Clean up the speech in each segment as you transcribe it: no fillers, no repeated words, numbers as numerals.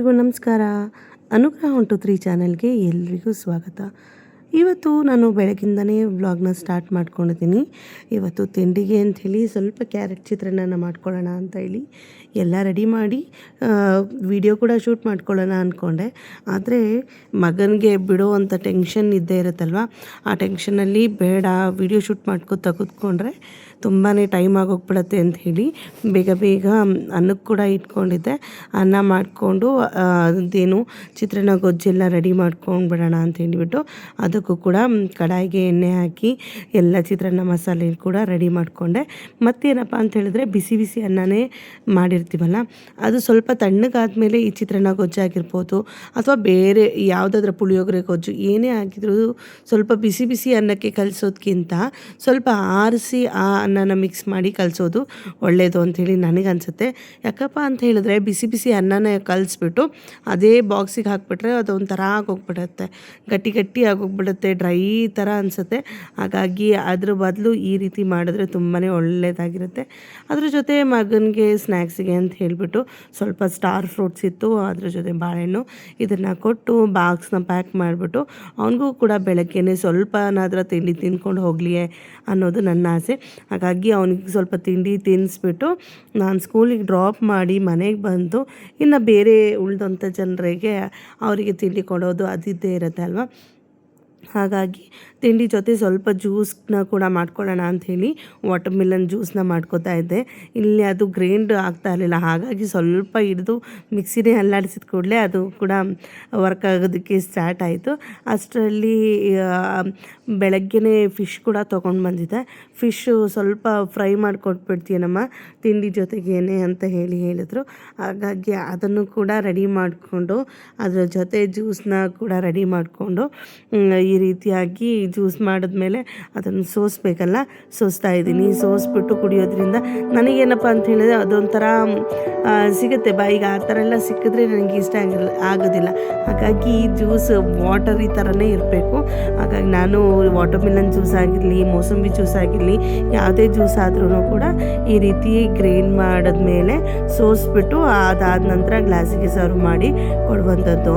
ಎಲ್ರಿಗೂ ನಮಸ್ಕಾರ. ಅನುಗ್ರಹ 123 ಚಾನಲ್ಗೆ ಎಲ್ರಿಗೂ ಸ್ವಾಗತ. ಇವತ್ತು ನಾನು ಬೆಳಗಿಂದನೇ ವ್ಲಾಗ್ನ ಸ್ಟಾರ್ಟ್ ಮಾಡ್ಕೊಂಡಿದ್ದೀನಿ. ಇವತ್ತು ತಿಂಡಿಗೆ ಅಂಥೇಳಿ ಸ್ವಲ್ಪ ಕ್ಯಾರೆಟ್ ಚಿತ್ರಾನ್ನ ಮಾಡ್ಕೊಳ್ಳೋಣ ಅಂತ ಹೇಳಿ ಎಲ್ಲ ರೆಡಿ ಮಾಡಿ ವಿಡಿಯೋ ಕೂಡ ಶೂಟ್ ಮಾಡ್ಕೊಳ್ಳೋಣ ಅಂದ್ಕೊಂಡೆ. ಆದರೆ ಮಗನಿಗೆ ಬಿಡೋವಂಥ ಟೆನ್ಷನ್ ಇದ್ದೇ ಇರುತ್ತಲ್ವ, ಆ ಟೆನ್ಷನಲ್ಲಿ ಬೇಡ ವಿಡಿಯೋ ಶೂಟ್ ಮಾಡ್ಕೊತಾ ಕೂತ್ಕೊಂಡ್ರೆ ತುಂಬಾ ಟೈಮ್ ಆಗೋಗ್ಬಿಡತ್ತೆ ಅಂತ ಹೇಳಿ ಬೇಗ ಅನ್ನಕ್ಕೆ ಕೂಡ ಇಟ್ಕೊಂಡಿದ್ದೆ. ಅನ್ನ ಮಾಡಿಕೊಂಡು ಅದೇನು ಚಿತ್ರಾನ್ನ ಗೊಜ್ಜೆಲ್ಲ ರೆಡಿ ಮಾಡ್ಕೊಂಡ್ಬಿಡೋಣ ಅಂತ ಹೇಳಿಬಿಟ್ಟು ಅದಕ್ಕೂ ಕೂಡ ಕಡಾಯಿಗೆ ಎಣ್ಣೆ ಹಾಕಿ ಎಲ್ಲ ಚಿತ್ರಾನ್ನ ಮಸಾಲೆ ಕೂಡ ರೆಡಿ ಮಾಡಿಕೊಂಡೆ. ಮತ್ತೇನಪ್ಪ ಅಂತ ಹೇಳಿದ್ರೆ ಬಿಸಿ ಬಿಸಿ ಅನ್ನನೇ ಮಾಡಿರ್ತೀವಲ್ಲ, ಅದು ಸ್ವಲ್ಪ ತಣ್ಣಗಾದ್ಮೇಲೆ ಈ ಚಿತ್ರಾನ್ನ ಗೊಜ್ಜಾಗಿರ್ಬೋದು ಅಥವಾ ಬೇರೆ ಯಾವುದಾದ್ರೂ ಪುಳಿಯೋಗರೆ ಗೊಜ್ಜು ಏನೇ ಆಗಿದ್ರು ಸ್ವಲ್ಪ ಬಿಸಿ ಬಿಸಿ ಅನ್ನಕ್ಕೆ ಕಲಿಸೋದ್ಕಿಂತ ಸ್ವಲ್ಪ ಆರಿಸಿ ಆ ಅನ್ನನ ಮಿಕ್ಸ್ ಮಾಡಿ ಕಲಿಸೋದು ಒಳ್ಳೆಯದು ಅಂಥೇಳಿ ನನಗನ್ಸುತ್ತೆ. ಯಾಕಪ್ಪ ಅಂತ ಹೇಳಿದ್ರೆ ಬಿಸಿ ಬಿಸಿ ಅನ್ನನ ಕಲಿಸ್ಬಿಟ್ಟು ಅದೇ ಬಾಕ್ಸಿಗೆ ಹಾಕಿಬಿಟ್ರೆ ಅದೊಂಥರ ಆಗೋಗ್ಬಿಡುತ್ತೆ, ಗಟ್ಟಿ ಆಗೋಗ್ಬಿಡುತ್ತೆ, ಡ್ರೈ ಥರ ಅನಿಸುತ್ತೆ. ಹಾಗಾಗಿ ಅದ್ರ ಬದಲು ಈ ರೀತಿ ಮಾಡಿದ್ರೆ ತುಂಬಾ ಒಳ್ಳೆಯದಾಗಿರುತ್ತೆ. ಅದ್ರ ಜೊತೆ ಮಗನಿಗೆ ಸ್ನ್ಯಾಕ್ಸಿಗೆ ಅಂತ ಹೇಳಿಬಿಟ್ಟು ಸ್ವಲ್ಪ ಸ್ಟಾರ್ ಫ್ರೂಟ್ಸ್ ಇತ್ತು, ಅದ್ರ ಜೊತೆ ಬಾಳೆಹಣ್ಣು ಇದನ್ನು ಕೊಟ್ಟು ಬಾಕ್ಸ್ನ ಪ್ಯಾಕ್ ಮಾಡಿಬಿಟ್ಟು ಅವನಿಗೂ ಕೂಡ ಬೆಳಗ್ಗೆನೇ ಸ್ವಲ್ಪನಾದರೂ ತಿಂಡಿ ತಿಂದ್ಕೊಂಡು ಹೋಗಲಿ ಅನ್ನೋದು ನನ್ನ ಆಸೆ. ಹಾಗಾಗಿ ಅವನಿಗೆ ಸ್ವಲ್ಪ ತಿಂಡಿ ತಿನ್ನಿಸ್ಬಿಟ್ಟು ನಾನು ಸ್ಕೂಲಿಗೆ ಡ್ರಾಪ್ ಮಾಡಿ ಮನೆಗೆ ಬಂದು ಇನ್ನು ಬೇರೆ ಉಳಿದಂಥ ಜನರಿಗೆ ಅವರಿಗೆ ತಿಂಡಿ ಕೊಡೋದು ಅದಿದ್ದೇ ಇರುತ್ತೆ ಅಲ್ವಾ. ಹಾಗಾಗಿ ತಿಂಡಿ ಜೊತೆ ಸ್ವಲ್ಪ ಜ್ಯೂಸ್ನ ಕೂಡ ಮಾಡ್ಕೊಳ್ಳೋಣ ಅಂಥೇಳಿ ವಾಟರ್ ಮಿಲನ್ ಜ್ಯೂಸನ್ನ ಮಾಡ್ಕೋತಾ ಇದ್ದೆ. ಇಲ್ಲಿ ಅದು ಗ್ರೈಂಡ್ ಆಗ್ತಾ ಇರಲಿಲ್ಲ, ಹಾಗಾಗಿ ಸ್ವಲ್ಪ ಹಿಡಿದು ಮಿಕ್ಸಿನೇ ಅಲ್ಲಾಡಿಸಿದ ಕೂಡಲೇ ಅದು ಕೂಡ ವರ್ಕ್ ಆಗೋದಕ್ಕೆ ಸ್ಟಾರ್ಟ್ ಆಯಿತು. ಅಷ್ಟರಲ್ಲಿ ಬೆಳಗ್ಗೆನೇ ಫಿಶ್ ಕೂಡ ತೊಗೊಂಡು ಬಂದಿದ್ದೆ. ಫಿಶ್ಶು ಸ್ವಲ್ಪ ಫ್ರೈ ಮಾಡಿಕೊಟ್ಬಿಡ್ತೀನಮ್ಮ ತಿಂಡಿ ಜೊತೆಗೇನೆ ಅಂತ ಹೇಳಿದರು. ಹಾಗಾಗಿ ಅದನ್ನು ಕೂಡ ರೆಡಿ ಮಾಡಿಕೊಂಡು ಅದರ ಜೊತೆ ಜ್ಯೂಸನ್ನ ಕೂಡ ರೆಡಿ ಮಾಡಿಕೊಂಡು ಈ ರೀತಿಯಾಗಿ ಜ್ಯೂಸ್ ಮಾಡಿದ್ಮೇಲೆ ಅದನ್ನು ಸೋಸಬೇಕಲ್ಲ, ಸೋಸ್ತಾ ಇದ್ದೀನಿ. ಸೋಸ್ಬಿಟ್ಟು ಕುಡಿಯೋದ್ರಿಂದ ನನಗೇನಪ್ಪ ಅಂತ ಹೇಳಿದ್ರೆ ಅದೊಂಥರ ಸಿಗುತ್ತೆ ಬಾಯಿಗೆ, ಆ ಥರ ಎಲ್ಲ ಸಿಕ್ಕಿದ್ರೆ ನನಗೆ ಇಷ್ಟ ಆಗೋದಿಲ್ಲ. ಹಾಗಾಗಿ ಜ್ಯೂಸ್ ವಾಟರ್ ಈ ಥರನೇ ಇರಬೇಕು. ಹಾಗಾಗಿ ನಾನು ವಾಟರ್ ಮಿಲನ್ ಜ್ಯೂಸ್ ಆಗಿರಲಿ, ಮೋಸಂಬಿ ಜ್ಯೂಸ್ ಆಗಿರಲಿ, ಯಾವುದೇ ಜ್ಯೂಸ್ ಆದ್ರೂ ಕೂಡ ಈ ರೀತಿ ಗ್ರೈಂಡ್ ಮಾಡಿದ್ಮೇಲೆ ಸೋಸ್ಬಿಟ್ಟು ಅದಾದ ನಂತರ ಗ್ಲಾಸಿಗೆ ಸರ್ವ್ ಮಾಡಿ ಕೊಡುವಂಥದ್ದು.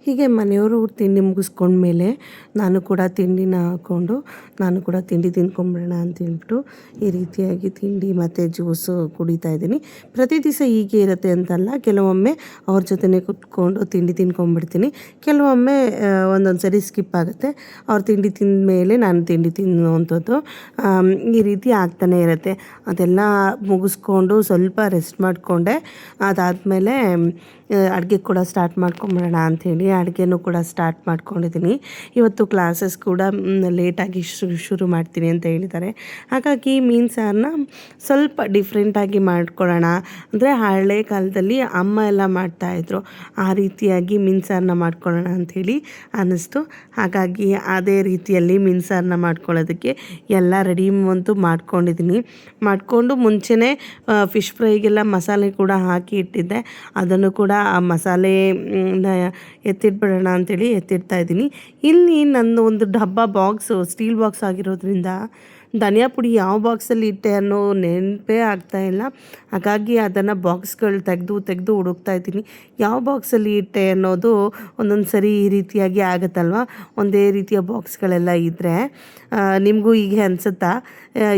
ಹೀಗೆ ಮನೆಯವರು ತಿಂಡಿ ಮುಗಿಸ್ಕೊಂಡ್ಮೇಲೆ ನಾನು ಕೂಡ ತಿಂಡಿನ ಹಾಕ್ಕೊಂಡು ನಾನು ಕೂಡ ತಿಂಡಿ ತಿಂದ್ಕೊಂಬಿಡೋಣ ಅಂತೇಳ್ಬಿಟ್ಟು ಈ ರೀತಿಯಾಗಿ ತಿಂಡಿ ಮತ್ತು ಜ್ಯೂಸು ಕುಡಿತಾ ಇದ್ದೀನಿ. ಪ್ರತಿ ದಿವಸ ಹೀಗೆ ಇರುತ್ತೆ ಅಂತಲ್ಲ, ಕೆಲವೊಮ್ಮೆ ಅವ್ರ ಜೊತೆನೇ ಕುತ್ಕೊಂಡು ತಿಂಡಿ ತಿನ್ಕೊಂಬಿಡ್ತೀನಿ, ಕೆಲವೊಮ್ಮೆ ಒಂದೊಂದು ಸರಿ ಸ್ಕಿಪ್ ಆಗುತ್ತೆ. ಅವ್ರು ತಿಂಡಿ ತಿಂದ ಮೇಲೆ ನಾನು ತಿಂಡಿ ತಿನ್ನುವಂಥದ್ದು ಈ ರೀತಿ ಆಗ್ತಾನೆ ಇರುತ್ತೆ. ಅದೆಲ್ಲ ಮುಗಿಸ್ಕೊಂಡು ಸ್ವಲ್ಪ ರೆಸ್ಟ್ ಮಾಡಿಕೊಂಡೆ. ಅದಾದಮೇಲೆ ಅಡುಗೆ ಕೂಡ ಸ್ಟಾರ್ಟ್ ಮಾಡ್ಕೊಂಬಿಡೋಣ ಅಂಥೇಳಿ ಅಡುಗೆನೂ ಕೂಡ ಸ್ಟಾರ್ಟ್ ಮಾಡ್ಕೊಂಡಿದ್ದೀನಿ. ಇವತ್ತು ಕ್ಲಾಸಸ್ ಕೂಡ ಲೇಟಾಗಿ ಶುರು ಮಾಡ್ತೀನಿ ಅಂತ ಹೇಳಿದ್ದಾರೆ. ಹಾಗಾಗಿ ಮೀನು ಸಾರನ್ನ ಸ್ವಲ್ಪ ಡಿಫ್ರೆಂಟಾಗಿ ಮಾಡ್ಕೊಳ್ಳೋಣ, ಅಂದರೆ ಹಳೆ ಕಾಲದಲ್ಲಿ ಅಮ್ಮ ಎಲ್ಲ ಮಾಡ್ತಾಯಿದ್ರು, ಆ ರೀತಿಯಾಗಿ ಮೀನು ಸಾರನ್ನ ಮಾಡ್ಕೊಳ್ಳೋಣ ಅಂಥೇಳಿ ಅನ್ನಿಸ್ತು. ಹಾಗಾಗಿ ಅದೇ ರೀತಿಯಲ್ಲಿ ಮೀನು ಸಾರನ್ನ ಮಾಡ್ಕೊಳ್ಳೋದಕ್ಕೆ ಎಲ್ಲ ರೆಡಿ ಅಂತೂ ಮಾಡ್ಕೊಂಡಿದ್ದೀನಿ. ಮಾಡಿಕೊಂಡು ಮುಂಚೆನೇ ಫಿಶ್ ಫ್ರೈಗೆಲ್ಲ ಮಸಾಲೆ ಕೂಡ ಹಾಕಿ ಇಟ್ಟಿದ್ದೆ, ಅದನ್ನು ಕೂಡ ಆ ಮಸಾಲೆ ಎತ್ತಿಟ್ಬಿಡೋಣ ಅಂಥೇಳಿ ಎತ್ತಿಡ್ತಾ ಇದ್ದೀನಿ. ಇಲ್ಲಿ ನನ್ನ ಒಂದು ಡಬ್ಬ ಬಾಕ್ಸು ಸ್ಟೀಲ್ ಬಾಕ್ಸ್ ಆಗಿರೋದ್ರಿಂದ ಧನಿಯಾ ಪುಡಿ ಯಾವ ಬಾಕ್ಸಲ್ಲಿ ಇಟ್ಟೆ ಅನ್ನೋ ನೆನಪೇ ಆಗ್ತಾಯಿಲ್ಲ. ಹಾಗಾಗಿ ಅದನ್ನು ಬಾಕ್ಸ್ಗಳು ತೆಗೆದು ಹುಡುಕ್ತಾ ಇದ್ದೀನಿ. ಯಾವ ಬಾಕ್ಸಲ್ಲಿ ಇಟ್ಟೆ ಅನ್ನೋದು ಒಂದೊಂದು ಸರಿ ಈ ರೀತಿಯಾಗಿ ಆಗುತ್ತಲ್ವ, ಒಂದೇ ರೀತಿಯ ಬಾಕ್ಸ್ಗಳೆಲ್ಲ ಇದ್ದರೆ. ನಿಮಗೂ ಹೀಗೆ ಅನಿಸುತ್ತಾ?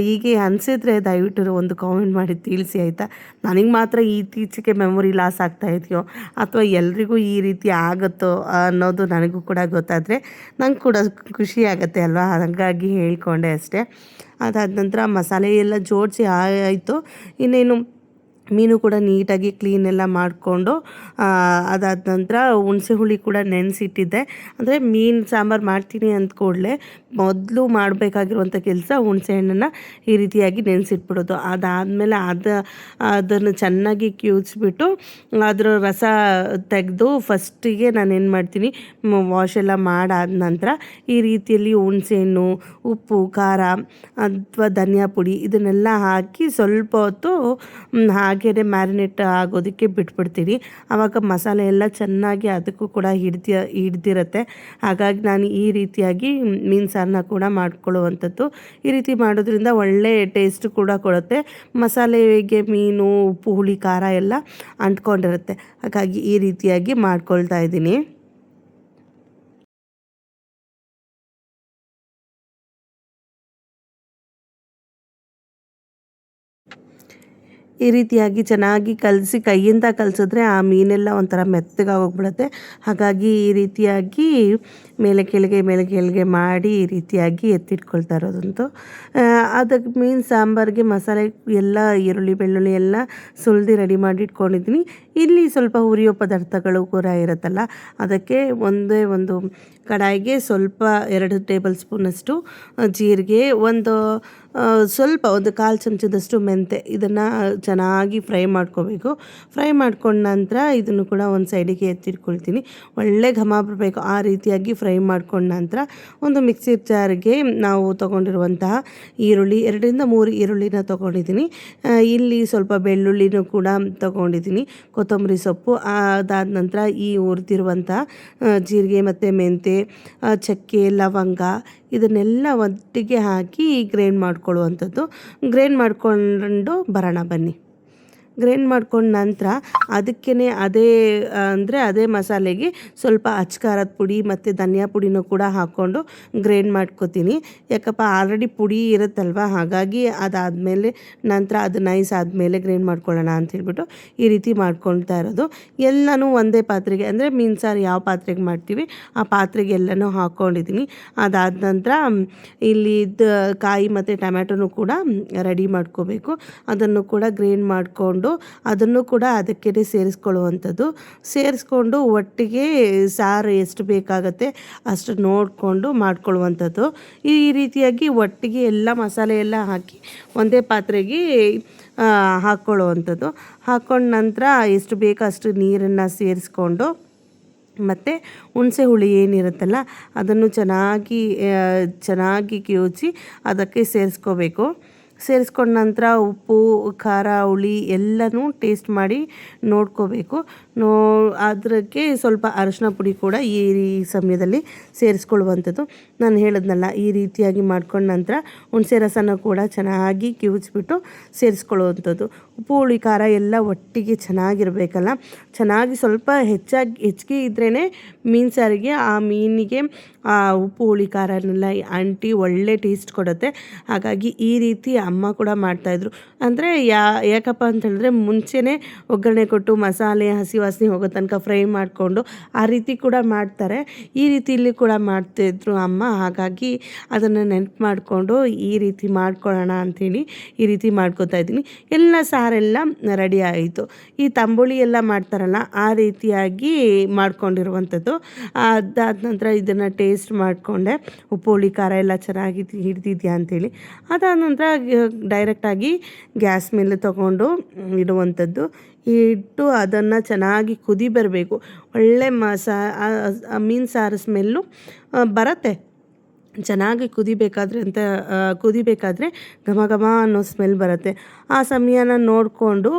ಹೀಗೆ ಅನಿಸಿದ್ರೆ ದಯವಿಟ್ಟು ಒಂದು ಕಾಮೆಂಟ್ ಮಾಡಿ ತಿಳಿಸಿ ಆಯಿತಾ. ನನಗೆ ಮಾತ್ರ ಇತ್ತೀಚೆಗೆ ಮೆಮೊರಿ ಲಾಸ್ ಆಗ್ತಾ ಇದೆಯೋ ಅಥವಾ ಎಲ್ರಿಗೂ ಈ ರೀತಿ ಆಗುತ್ತೋ ಅನ್ನೋದು ನನಗೂ ಕೂಡ ಗೊತ್ತಾದರೆ ನಂಗೆ ಕೂಡ ಖುಷಿ ಆಗುತ್ತೆ ಅಲ್ವಾ. ಹಾಗಾಗಿ ಹೇಳ್ಕೊಂಡೆ ಅಷ್ಟೇ. ಅದಾದ ನಂತರ ಮಸಾಲೆ ಎಲ್ಲ ಜೋಡಿಸಿ ಆಯಿತು. ಇನ್ನೇನು ಮೀನು ಕೂಡ ನೀಟಾಗಿ ಕ್ಲೀನೆಲ್ಲ ಮಾಡಿಕೊಂಡು ಅದಾದ ನಂತರ ಹುಣಸೆ ಹುಳಿ ಕೂಡ ನೆನೆಸಿಟ್ಟಿದ್ದೆ. ಅಂದರೆ ಮೀನು ಸಾಂಬಾರು ಮಾಡ್ತೀನಿ ಅಂದ ಕೂಡಲೇ ಮೊದಲು ಮಾಡಬೇಕಾಗಿರುವಂಥ ಕೆಲಸ ಹುಣಸೆ ಹಣ್ಣನ್ನು ಈ ರೀತಿಯಾಗಿ ನೆನೆಸಿಟ್ಬಿಡೋದು. ಅದಾದಮೇಲೆ ಅದನ್ನು ಚೆನ್ನಾಗಿ ಕಿವುಚ್ಬಿಟ್ಟು ಅದರ ರಸ ತೆಗೆದು ಫಸ್ಟಿಗೆ ನಾನು ಏನು ಮಾಡ್ತೀನಿ, ವಾಶ್ ಎಲ್ಲ ಮಾಡಾದ ನಂತರ ಈ ರೀತಿಯಲ್ಲಿ ಹುಣಸೆಹಣ್ಣು, ಉಪ್ಪು, ಖಾರ ಅಥವಾ ಧನಿಯಾ ಪುಡಿ ಇದನ್ನೆಲ್ಲ ಹಾಕಿ ಸ್ವಲ್ಪ ಹೊತ್ತು ಹಾಗೇ ಮ್ಯಾರಿನೇಟ್ ಆಗೋದಕ್ಕೆ ಬಿಟ್ಬಿಡ್ತೀನಿ. ಆವಾಗ ಮಸಾಲೆ ಎಲ್ಲ ಚೆನ್ನಾಗಿ ಅದಕ್ಕೂ ಕೂಡ ಹಿಡ್ದಿರುತ್ತೆ. ಹಾಗಾಗಿ ನಾನು ಈ ರೀತಿಯಾಗಿ ಮೀನು ಸಾರನ್ನ ಕೂಡ ಮಾಡ್ಕೊಳ್ಳುವಂಥದ್ದು. ಈ ರೀತಿ ಮಾಡೋದ್ರಿಂದ ಒಳ್ಳೆ ಟೇಸ್ಟ್ ಕೂಡ ಕೊಡುತ್ತೆ. ಮಸಾಲೆಗೆ ಮೀನು, ಉಪ್ಪು, ಹುಳಿ, ಖಾರ ಎಲ್ಲ ಅಂಟ್ಕೊಂಡಿರುತ್ತೆ. ಹಾಗಾಗಿ ಈ ರೀತಿಯಾಗಿ ಮಾಡ್ಕೊಳ್ತಾ ಇದ್ದೀನಿ. ಈ ರೀತಿಯಾಗಿ ಚೆನ್ನಾಗಿ ಕಲಸಿ ಕೈಯಿಂದ ಕಲಸಿದ್ರೆ ಆ ಮೀನೆಲ್ಲ ಒಂಥರ ಮೆತ್ತಗಾಗೋಗ್ಬಿಡುತ್ತೆ. ಹಾಗಾಗಿ ಈ ರೀತಿಯಾಗಿ ಮೇಲೆ ಕೆಳಗೆ ಮಾಡಿ ಈ ರೀತಿಯಾಗಿ ಎತ್ತಿಟ್ಕೊಳ್ತಾ ಇರೋದಂತೂ. ಅದಕ್ಕೆ ಮೀನು ಸಾಂಬಾರಿಗೆ ಮಸಾಲೆ ಎಲ್ಲ ಈರುಳ್ಳಿ, ಬೆಳ್ಳುಳ್ಳಿ ಎಲ್ಲ ಸುಲಿದು ರೆಡಿ ಮಾಡಿ ಇಟ್ಕೊಂಡಿದ್ದೀನಿ. ಇಲ್ಲಿ ಸ್ವಲ್ಪ ಹುರಿಯೋ ಪದಾರ್ಥಗಳು ಕೂಡ ಇರುತ್ತಲ್ಲ, ಅದಕ್ಕೆ ಒಂದೇ ಒಂದು ಕಡಾಯಿಗೆ ಸ್ವಲ್ಪ 2 ಟೇಬಲ್ ಸ್ಪೂನಷ್ಟು ಜೀರಿಗೆ, ಸ್ವಲ್ಪ ಒಂದು 1/4 ಚಮಚದಷ್ಟು ಮೆಂತೆ, ಇದನ್ನು ಚೆನ್ನಾಗಿ ಫ್ರೈ ಮಾಡ್ಕೋಬೇಕು. ಫ್ರೈ ಮಾಡ್ಕೊಂಡ ನಂತರ ಇದನ್ನು ಕೂಡ ಒಂದು ಸೈಡಿಗೆ ಎತ್ತಿಟ್ಕೊಳ್ತೀನಿ. ಒಳ್ಳೆ ಘಮ ಬರಬೇಕು ಆ ರೀತಿಯಾಗಿ ಫ್ರೈ ಮಾಡ್ಕೊಂಡ ನಂತರ ಒಂದು ಮಿಕ್ಸಿ ಜಾರ್ಗೆ ನಾವು ತೊಗೊಂಡಿರುವಂತಹ ಈರುಳ್ಳಿ 2ರಿಂದ 3 ಈರುಳ್ಳಿನ ತೊಗೊಂಡಿದ್ದೀನಿ. ಇಲ್ಲಿ ಸ್ವಲ್ಪ ಬೆಳ್ಳುಳ್ಳಿನೂ ಕೂಡ ತೊಗೊಂಡಿದ್ದೀನಿ, ಕೊತ್ತಂಬರಿ ಸೊಪ್ಪು. ಅದಾದ ನಂತರ ಈ ಹುರಿದಿರುವಂತಹ ಜೀರಿಗೆ ಮತ್ತು ಮೆಂತೆ, ಚಕ್ಕೆ, ಲವಂಗ ಇದನ್ನೆಲ್ಲ ಒಟ್ಟಿಗೆ ಹಾಕಿ ಗ್ರೈಂಡ್ ಮಾಡ್ಕೊಳ್ಳುವಂಥದ್ದು. ಗ್ರೈಂಡ್ ಮಾಡಿಕೊಂಡು ಬರೋಣ ಬನ್ನಿ. ಗ್ರೈಂಡ್ ಮಾಡ್ಕೊಂಡ ನಂತರ ಅದಕ್ಕೇ ಅದೇ ಮಸಾಲೆಗೆ ಸ್ವಲ್ಪ ಅಚ್ಕಾರದ ಪುಡಿ ಮತ್ತು ಧನಿಯಾ ಪುಡಿನೂ ಕೂಡ ಹಾಕ್ಕೊಂಡು ಗ್ರೈಂಡ್ ಮಾಡ್ಕೊತೀನಿ. ಯಾಕಪ್ಪ ಆಲ್ರೆಡಿ ಪುಡಿ ಇರುತ್ತಲ್ವ, ಹಾಗಾಗಿ ಅದಾದಮೇಲೆ ನಂತರ ಅದು ನೈಸ್ ಆದಮೇಲೆ ಗ್ರೈಂಡ್ ಮಾಡ್ಕೊಳ್ಳೋಣ ಅಂಥೇಳ್ಬಿಟ್ಟು ಈ ರೀತಿ ಮಾಡ್ಕೊಳ್ತಾ ಇರೋದು. ಎಲ್ಲನೂ ಒಂದೇ ಪಾತ್ರೆಗೆ, ಅಂದರೆ ಮೀನು ಸಾರು ಯಾವ ಪಾತ್ರೆಗೆ ಮಾಡ್ತೀವಿ ಆ ಪಾತ್ರೆಗೆ ಎಲ್ಲನೂ ಹಾಕ್ಕೊಂಡಿದ್ದೀನಿ. ಅದಾದ ನಂತರ ಇಲ್ಲಿ ಕಾಯಿ ಮತ್ತು ಟೊಮ್ಯಾಟೊನೂ ಕೂಡ ರೆಡಿ ಮಾಡ್ಕೋಬೇಕು. ಅದನ್ನು ಕೂಡ ಗ್ರೈಂಡ್ ಮಾಡಿಕೊಂಡು ಅದನ್ನು ಕೂಡ ಅದಕ್ಕೆ ಸೇರಿಸ್ಕೊಳ್ಳುವಂಥದ್ದು. ಸೇರಿಸ್ಕೊಂಡು ಒಟ್ಟಿಗೆ ಸಾರು ಎಷ್ಟು ಬೇಕಾಗತ್ತೆ ಅಷ್ಟು ನೋಡಿಕೊಂಡು ಮಾಡ್ಕೊಳ್ಳುವಂಥದ್ದು. ಈ ರೀತಿಯಾಗಿ ಒಟ್ಟಿಗೆ ಎಲ್ಲ ಮಸಾಲೆ ಎಲ್ಲ ಹಾಕಿ ಒಂದೇ ಪಾತ್ರೆಗೆ ಹಾಕ್ಕೊಳ್ಳುವಂಥದ್ದು. ಹಾಕ್ಕೊಂಡ ನಂತರ ಎಷ್ಟು ಬೇಕೋ ಅಷ್ಟು ನೀರನ್ನು ಸೇರಿಸ್ಕೊಂಡು ಮತ್ತು ಹುಣಸೆ ಹುಳಿ ಏನಿರುತ್ತಲ್ಲ ಅದನ್ನು ಚೆನ್ನಾಗಿ ಕಿವುಚಿ ಅದಕ್ಕೆ ಸೇರಿಸ್ಕೋಬೇಕು. ಸೇರಿಸ್ಕೊಂಡ ನಂತರ ಉಪ್ಪು, ಖಾರ, ಹುಳಿ ಎಲ್ಲನೂ ಟೇಸ್ಟ್ ಮಾಡಿ ನೋಡ್ಕೋಬೇಕು. ಅದಕ್ಕೆ ಸ್ವಲ್ಪ ಅರಿಶಿನ ಪುಡಿ ಕೂಡ ಈ ಸಮಯದಲ್ಲಿ ಸೇರಿಸ್ಕೊಳ್ಳುವಂಥದ್ದು. ನಾನು ಹೇಳಿದ್ನಲ್ಲ, ಈ ರೀತಿಯಾಗಿ ಮಾಡ್ಕೊಂಡ ನಂತರ ಹುಣಸೆ ರಸನ ಕೂಡ ಚೆನ್ನಾಗಿ ಕಿವುಚ್ಬಿಟ್ಟು ಸೇರಿಸ್ಕೊಳ್ಳುವಂಥದ್ದು. ಉಪ್ಪು, ಹುಳಿ, ಖಾರ ಎಲ್ಲ ಒಟ್ಟಿಗೆ ಚೆನ್ನಾಗಿರಬೇಕಲ್ಲ, ಚೆನ್ನಾಗಿ ಸ್ವಲ್ಪ ಹೆಚ್ಚಿಗೆ ಇದ್ರೇ ಮೀನು ಸಾರಿಗೆ ಆ ಮೀನಿಗೆ ಆ ಉಪ್ಪು, ಹುಳಿ, ಖಾರನೆಲ್ಲ ಅಂಟಿ ಒಳ್ಳೆ ಟೇಸ್ಟ್ ಕೊಡುತ್ತೆ. ಹಾಗಾಗಿ ಈ ರೀತಿ ಅಮ್ಮ ಕೂಡ ಮಾಡ್ತಾಯಿದ್ರು. ಅಂದರೆ ಯಾಕಪ್ಪ ಅಂತ ಹೇಳಿದ್ರೆ ಮುಂಚೆನೇ ಒಗ್ಗರಣೆ ಕೊಟ್ಟು ಮಸಾಲೆ ಹಸಿ ವಾಸನೆ ಹೋಗೋ ತನಕ ಫ್ರೈ ಮಾಡಿಕೊಂಡು ಆ ರೀತಿ ಕೂಡ ಮಾಡ್ತಾರೆ. ಈ ರೀತಿ ಇಲ್ಲಿ ಕೂಡ ಮಾಡ್ತಾಯಿದ್ರು ಅಮ್ಮ. ಹಾಗಾಗಿ ಅದನ್ನು ನೆನಪು ಮಾಡಿಕೊಂಡು ಈ ರೀತಿ ಮಾಡ್ಕೊಳ್ಳೋಣ ಅಂಥೇಳಿ ಈ ರೀತಿ ಮಾಡ್ಕೊತಾ ಇದ್ದೀನಿ. ಎಲ್ಲ ಸಾರೆಲ್ಲ ರೆಡಿ ಆಯಿತು. ಈ ತಂಬುಳಿ ಎಲ್ಲ ಮಾಡ್ತಾರಲ್ಲ ಆ ರೀತಿಯಾಗಿ ಮಾಡ್ಕೊಂಡಿರುವಂಥದ್ದು. ಅದಾದ ನಂತರ ಇದನ್ನು ಟೇಸ್ಟ್ ಮಾಡಿಕೊಂಡೆ, ಉಪ್ಪು, ಹುಳಿ, ಖಾರ ಎಲ್ಲ ಚೆನ್ನಾಗಿ ಹಿಡ್ದಿದ್ಯಾ ಅಂಥೇಳಿ. ಅದಾದ ನಂತರ ಡೈರೆಕ್ಟಾಗಿ ಗ್ಯಾಸ್ ಮೇಲೆ ತೊಗೊಂಡು ಇಡುವಂಥದ್ದು. ಇಟ್ಟು ಅದನ್ನು ಚೆನ್ನಾಗಿ ಕುದಿ ಬರಬೇಕು. ಒಳ್ಳೆ ಮೀನು ಸಾರು ಸ್ಮೆಲ್ಲು ಬರುತ್ತೆ. ಚೆನ್ನಾಗಿ ಕುದಿಬೇಕಾದ್ರೆ ಘಮ ಘಮ ಅನ್ನೋ ಸ್ಮೆಲ್ ಬರುತ್ತೆ. ಆ ಸಮಯನ ನೋಡಿಕೊಂಡು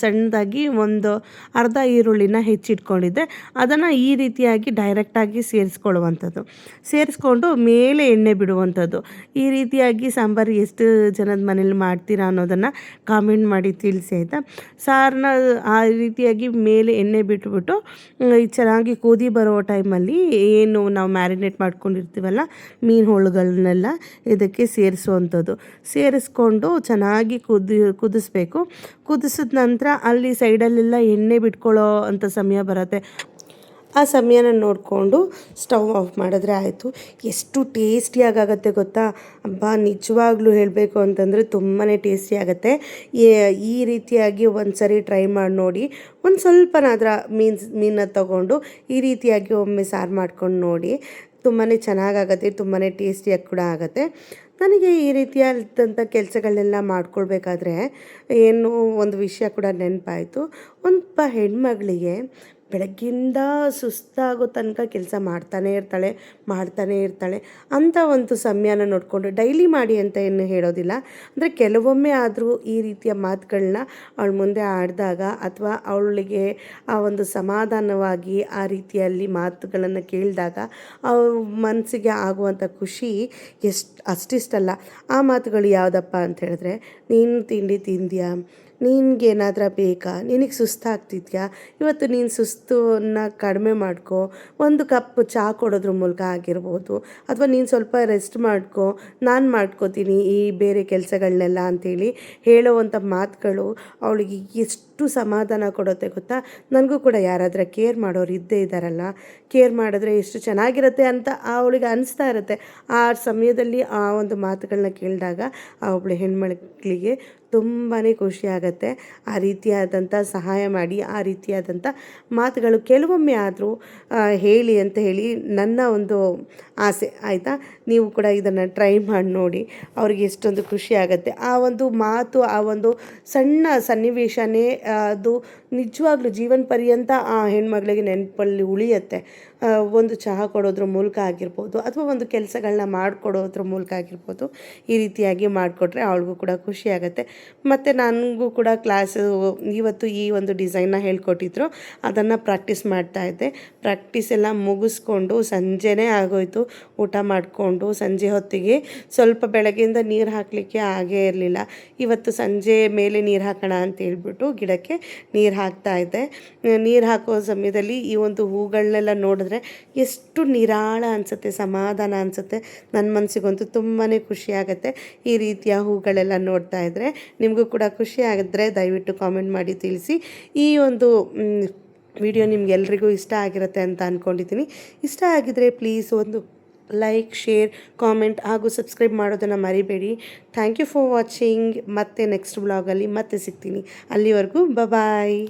ಸಣ್ಣದಾಗಿ ಒಂದು ಅರ್ಧ ಈರುಳ್ಳಿನ ಹೆಚ್ಚಿಟ್ಕೊಂಡಿದ್ದೆ, ಅದನ್ನು ಈ ರೀತಿಯಾಗಿ ಡೈರೆಕ್ಟಾಗಿ ಸೇರಿಸ್ಕೊಂಡು ಮೇಲೆ ಎಣ್ಣೆ ಬಿಡುವಂಥದ್ದು. ಈ ರೀತಿಯಾಗಿ ಸಾಂಬಾರು ಎಷ್ಟು ಜನದ ಮನೇಲಿ ಮಾಡ್ತೀರಾ ಅನ್ನೋದನ್ನು ಕಾಮೆಂಟ್ ಮಾಡಿ ತಿಳಿಸಿ ಆಯಿತಾ. ಸಾರನ್ನ ಆ ರೀತಿಯಾಗಿ ಮೇಲೆ ಎಣ್ಣೆ ಬಿಟ್ಬಿಟ್ಟು ಚೆನ್ನಾಗಿ ಕುದಿ ಬರೋ ಟೈಮಲ್ಲಿ ಏನು ನಾವು ಮ್ಯಾರಿನೇಟ್ ಮಾಡ್ಕೊಂಡಿರ್ತೀವಲ್ಲ ಮೀನು ಹೋಳುಗಳನ್ನೆಲ್ಲ ಇದಕ್ಕೆ ಸೇರಿಸ್ಕೊಂಡು ಚೆನ್ನಾಗಿ ಕುದಿಸ್ಬೇಕು. ಕುದಿಸಿದ ನಂತರ ಅಲ್ಲಿ ಸೈಡಲ್ಲೆಲ್ಲ ಎಣ್ಣೆ ಬಿಟ್ಕೊಳ್ಳೋ ಅಂಥ ಸಮಯ ಬರುತ್ತೆ. ಆ ಸಮಯನ ನೋಡಿಕೊಂಡು ಸ್ಟವ್ ಆಫ್ ಮಾಡಿದ್ರೆ ಆಯಿತು. ಎಷ್ಟು ಟೇಸ್ಟಿಯಾಗುತ್ತೆ ಗೊತ್ತಾ. ನಿಜವಾಗ್ಲೂ ಹೇಳಬೇಕು ಅಂತಂದರೆ ತುಂಬಾ ಟೇಸ್ಟಿ ಆಗುತ್ತೆ. ಈ ರೀತಿಯಾಗಿ ಒಂದು ಸರಿ ಟ್ರೈ ಮಾಡಿ ನೋಡಿ. ಒಂದು ಸ್ವಲ್ಪನಾದ್ರ ಮೀನನ್ನ ತಗೊಂಡು ಈ ರೀತಿಯಾಗಿ ಒಮ್ಮೆ ಸಾರು ಮಾಡ್ಕೊಂಡು ನೋಡಿ. ತುಂಬಾ ಚೆನ್ನಾಗಾಗತ್ತೆ, ತುಂಬಾ ಟೇಸ್ಟಿಯಾಗಿ ಕೂಡ ಆಗುತ್ತೆ. ನನಗೆ ಈ ರೀತಿಯಾದಂಥ ಕೆಲಸಗಳನ್ನೆಲ್ಲ ಮಾಡ್ಕೊಳ್ಬೇಕಾದ್ರೆ ಏನು ಒಂದು ವಿಷಯ ಕೂಡ ನೆನಪಾಯಿತು. ಒಬ್ಬ ಹೆಣ್ಮಗಳಿಗೆ ಬೆಳಗ್ಗಿಂದ ಸುಸ್ತಾಗೋ ತನಕ ಕೆಲಸ ಮಾಡ್ತಾನೇ ಇರ್ತಾಳೆ ಅಂಥ ಒಂದು ಸಮಯನ ನೋಡಿಕೊಂಡು ಡೈಲಿ ಮಾಡಿ ಅಂತ ಏನು ಹೇಳೋದಿಲ್ಲ. ಅಂದರೆ ಕೆಲವೊಮ್ಮೆ ಆದರೂ ಈ ರೀತಿಯ ಮಾತುಗಳನ್ನ ಅವಳ ಮುಂದೆ ಆಡಿದಾಗ ಅಥವಾ ಅವಳಿಗೆ ಆ ಒಂದು ಸಮಾಧಾನವಾಗಿ ಆ ರೀತಿಯಲ್ಲಿ ಮಾತುಗಳನ್ನು ಕೇಳಿದಾಗ ಮನಸ್ಸಿಗೆ ಆಗುವಂಥ ಖುಷಿ ಅಷ್ಟಿಷ್ಟಲ್ಲ. ಆ ಮಾತುಗಳು ಯಾವುದಪ್ಪ ಅಂತ ಹೇಳಿದ್ರೆ, ನೀನು ತಿಂಡಿ ತಿಂದ್ಯಾ, ನಿನಗೇನಾದ್ರೂ ಬೇಕಾ, ನಿನಗೆ ಸುಸ್ತಾಗ್ತಿದ್ಯಾ, ಇವತ್ತು ನೀನು ಸುಸ್ತನ್ನು ಕಡಿಮೆ ಮಾಡ್ಕೊ, ಒಂದು ಕಪ್ ಚಹಾ ಕೊಡೋದ್ರ ಮೂಲಕ ಆಗಿರ್ಬೋದು, ಅಥವಾ ನೀನು ಸ್ವಲ್ಪ ರೆಸ್ಟ್ ಮಾಡ್ಕೊ, ನಾನು ಮಾಡ್ಕೋತೀನಿ ಈ ಬೇರೆ ಕೆಲಸಗಳನ್ನೆಲ್ಲ ಅಂಥೇಳಿ ಹೇಳೋವಂಥ ಮಾತುಗಳು ಅವಳಿಗೆ ಎಷ್ಟು ಸಮಾಧಾನ ಕೊಡುತ್ತೆ ಗೊತ್ತಾ. ನನಗೂ ಕೂಡ ಯಾರಾದರೂ ಕೇರ್ ಮಾಡೋರು ಇದ್ದೇ ಇದ್ದಾರಲ್ಲ, ಕೇರ್ ಮಾಡಿದ್ರೆ ಎಷ್ಟು ಚೆನ್ನಾಗಿರುತ್ತೆ ಅಂತ ಅವಳಿಗೆ ಅನಿಸ್ತಾ ಇರುತ್ತೆ. ಆ ಸಮಯದಲ್ಲಿ ಆ ಒಂದು ಮಾತುಗಳನ್ನ ಕೇಳಿದಾಗ ಆ ಒಬ್ಬಳು ಹೆಣ್ಮಕ್ಳಿಗೆ ತುಂಬಾ ಖುಷಿಯಾಗತ್ತೆ. ಆ ರೀತಿಯಾದಂಥ ಸಹಾಯ ಮಾಡಿ, ಆ ರೀತಿಯಾದಂಥ ಮಾತುಗಳು ಕೆಲವೊಮ್ಮೆ ಆದರೂ ಹೇಳಿ ಅಂತ ಹೇಳಿ ನನ್ನ ಒಂದು ಆಸೆ ಆಯಿತಾ. ನೀವು ಕೂಡ ಇದನ್ನು ಟ್ರೈ ಮಾಡಿ ನೋಡಿ, ಅವ್ರಿಗೆ ಎಷ್ಟೊಂದು ಖುಷಿ ಆಗುತ್ತೆ. ಆ ಒಂದು ಮಾತು, ಆ ಒಂದು ಸಣ್ಣ ಸನ್ನಿವೇಶನೇ ಅದು ನಿಜವಾಗ್ಲೂ ಜೀವನ ಪರ್ಯಂತ ಆ ಹೆಣ್ಮಗಳಿಗೆ ನೆನಪಲ್ಲಿ ಉಳಿಯುತ್ತೆ. ಒಂದು ಚಹಾ ಕೊಡೋದ್ರ ಮೂಲಕ ಆಗಿರ್ಬೋದು, ಅಥವಾ ಒಂದು ಕೆಲಸಗಳನ್ನ ಮಾಡಿಕೊಡೋದ್ರ ಮೂಲಕ ಆಗಿರ್ಬೋದು, ಈ ರೀತಿಯಾಗಿ ಮಾಡಿಕೊಟ್ರೆ ಅವಳಿಗೂ ಕೂಡ ಖುಷಿ ಆಗುತ್ತೆ. ಮತ್ತು ನನಗೂ ಕೂಡ ಇವತ್ತು ಈ ಒಂದು ಡಿಸೈನ್ನ ಹೇಳ್ಕೊಟ್ಟಿದ್ರು, ಅದನ್ನು ಪ್ರಾಕ್ಟೀಸ್ ಮಾಡ್ತಾಯಿದ್ದೆ. ಪ್ರಾಕ್ಟೀಸ್ ಎಲ್ಲ ಮುಗಿಸ್ಕೊಂಡು ಸಂಜೆನೇ ಆಗೋಯಿತು. ಊಟ ಮಾಡಿಕೊಂಡು ಸಂಜೆ ಹೊತ್ತಿಗೆ ಸ್ವಲ್ಪ ಬೆಳಗ್ಗೆಯಿಂದ ನೀರು ಹಾಕಲಿಕ್ಕೆ ಆಗೇ ಇರಲಿಲ್ಲ. ಇವತ್ತು ಸಂಜೆ ಮೇಲೆ ನೀರು ಹಾಕೋಣ ಅಂತ ಹೇಳ್ಬಿಟ್ಟು ಗಿಡಕ್ಕೆ ನೀರು ಹಾಕ್ತಾಯಿದ್ದೆ. ನೀರು ಹಾಕೋ ಸಮಯದಲ್ಲಿ ಈ ಒಂದು ಹೂಗಳನ್ನೆಲ್ಲ ನೋಡಿದ್ರೆ ಎಷ್ಟು ನಿರಾಳ ಅನಿಸುತ್ತೆ, ಸಮಾಧಾನ ಅನಿಸುತ್ತೆ. ನನ್ನ ಮನಸ್ಸಿಗಂತೂ ತುಂಬಾ ಖುಷಿಯಾಗುತ್ತೆ ಈ ರೀತಿಯ ಹೂಗಳೆಲ್ಲ ನೋಡ್ತಾ ಇದ್ದರೆ. ನಿಮಗೂ ಕೂಡ ಖುಷಿ ಆಗಿದ್ರೆ ದಯವಿಟ್ಟು ಕಾಮೆಂಟ್ ಮಾಡಿ ತಿಳಿಸಿ. ಈ ಒಂದು ವಿಡಿಯೋ ನಿಮಗೆಲ್ರಿಗೂ ಇಷ್ಟ ಆಗಿರುತ್ತೆ ಅಂತ ಅಂದ್ಕೊಂಡಿದ್ದೀನಿ. ಇಷ್ಟ ಆಗಿದರೆ ಪ್ಲೀಸ್ ಒಂದು ಲೈಕ್, ಶೇರ್, ಕಾಮೆಂಟ್ ಹಾಗೂ ಸಬ್ಸ್ಕ್ರೈಬ್ ಮಾಡೋದನ್ನು ಮರಿಬೇಡಿ. Thank you for watching. ಮತ್ತೆ ನೆಕ್ಸ್ಟ್ ವ್ಲಾಗಲ್ಲಿ ಮತ್ತೆ ಸಿಗ್ತೀನಿ. ಅಲ್ಲಿವರೆಗೂ ಬಾಯ್.